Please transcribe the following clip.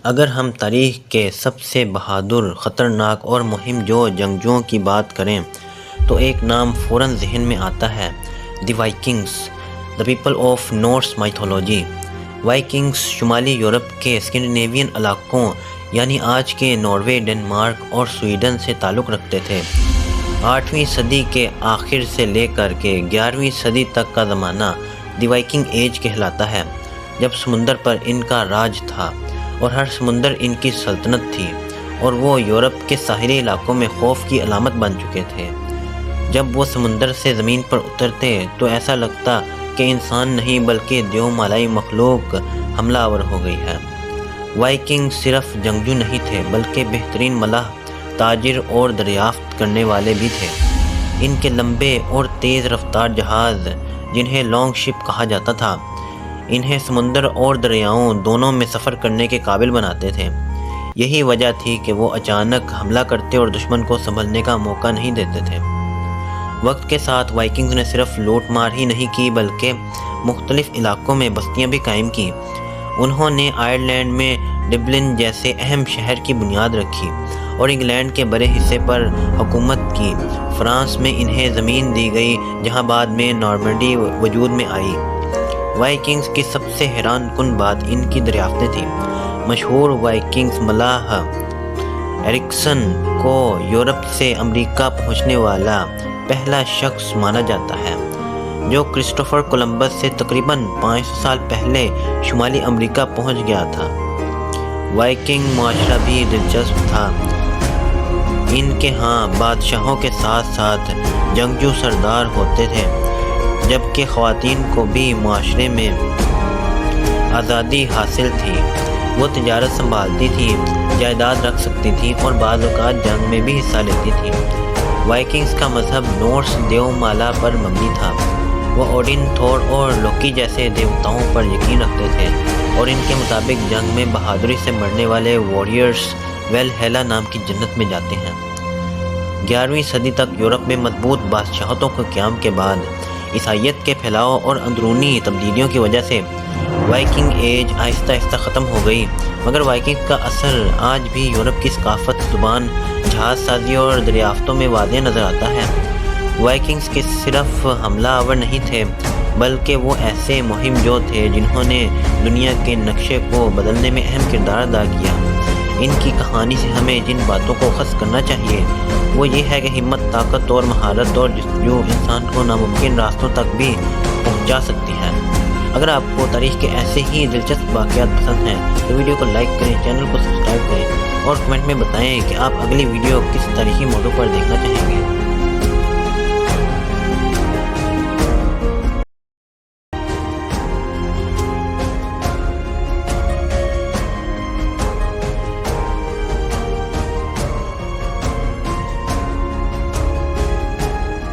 اگر ہم تاریخ کے سب سے بہادر، خطرناک اور مہم جو جنگجوؤں کی بات کریں تو ایک نام فوراً ذہن میں آتا ہے: the Vikings, the people of Norse mythology. Vikings شمالی یورپ کے اسکینڈینیوین علاقوں یعنی آج کے ناروے، ڈنمارک اور سویڈن سے تعلق رکھتے تھے۔ 8ویں صدی کے آخر سے لے کر کے 11ویں صدی تک کا زمانہ دی وائکنگ ایج کہلاتا ہے، جب سمندر پر ان کا راج تھا اور ہر سمندر ان کی سلطنت تھی، اور وہ یورپ کے ساحلی علاقوں میں خوف کی علامت بن چکے تھے۔ جب وہ سمندر سے زمین پر اترتے تو ایسا لگتا کہ انسان نہیں بلکہ دیو مالائی مخلوق حملہ آور ہو گئی ہے۔ وائکنگ صرف جنگجو نہیں تھے بلکہ بہترین ملاح، تاجر اور دریافت کرنے والے بھی تھے۔ ان کے لمبے اور تیز رفتار جہاز، جنہیں لانگ شپ کہا جاتا تھا، انہیں سمندر اور دریاؤں دونوں میں سفر کرنے کے قابل بناتے تھے۔ یہی وجہ تھی کہ وہ اچانک حملہ کرتے اور دشمن کو سنبھلنے کا موقع نہیں دیتے تھے۔ وقت کے ساتھ وائکنگز نے صرف لوٹ مار ہی نہیں کی بلکہ مختلف علاقوں میں بستیاں بھی قائم کی۔ انہوں نے آئرلینڈ میں ڈبلن جیسے اہم شہر کی بنیاد رکھی اور انگلینڈ کے بڑے حصے پر حکومت کی۔ فرانس میں انہیں زمین دی گئی جہاں بعد میں نارمنڈی وجود میں آئی۔ وائکنگز کی سب سے حیران کن بات ان کی دریافتیں تھیں۔ مشہور وائکنگز ملاح ایرکسن کو یورپ سے امریکہ پہنچنے والا پہلا شخص مانا جاتا ہے، جو کرسٹوفر کولمبس سے تقریباً 500 سال پہلے شمالی امریکہ پہنچ گیا تھا۔ وائکنگ معاشرہ بھی دلچسپ تھا۔ ان کے ہاں بادشاہوں کے ساتھ ساتھ جنگجو سردار ہوتے تھے، جبکہ خواتین کو بھی معاشرے میں آزادی حاصل تھی۔ وہ تجارت سنبھالتی تھیں، جائیداد رکھ سکتی تھیں اور بعض اوقات جنگ میں بھی حصہ لیتی تھیں۔ وائکنگز کا مذہب نورس دیو مالا پر مبنی تھا۔ وہ اوڈن، تھور اور لوکی جیسے دیوتاؤں پر یقین رکھتے تھے اور ان کے مطابق جنگ میں بہادری سے مرنے والے واریئرز ویلہیلا نام کی جنت میں جاتے ہیں۔ 11ویں صدی تک یورپ میں مضبوط بادشاہتوں کے قیام کے بعد عیسائیت کے پھیلاؤ اور اندرونی تبدیلیوں کی وجہ سے وائکنگ ایج آہستہ آہستہ ختم ہو گئی، مگر وائکنگ کا اثر آج بھی یورپ کی ثقافت، زبان، جہاز سازی اور دریافتوں میں واضح نظر آتا ہے۔ وائکنگز کے صرف حملہ آور نہیں تھے بلکہ وہ ایسے مہم جو تھے جنہوں نے دنیا کے نقشے کو بدلنے میں اہم کردار ادا کیا۔ ان کی کہانی سے ہمیں جن باتوں کو اخذ کرنا چاہیے وہ یہ ہے کہ ہمت، طاقت اور مہارت اور جستجو انسان کو ناممکن راستوں تک بھی پہنچا سکتی ہے۔ اگر آپ کو تاریخ کے ایسے ہی دلچسپ واقعات پسند ہیں تو ویڈیو کو لائک کریں، چینل کو سبسکرائب کریں اور کمنٹ میں بتائیں کہ آپ اگلی ویڈیو کس تاریخی موضوع پر دیکھنا چاہیں گے۔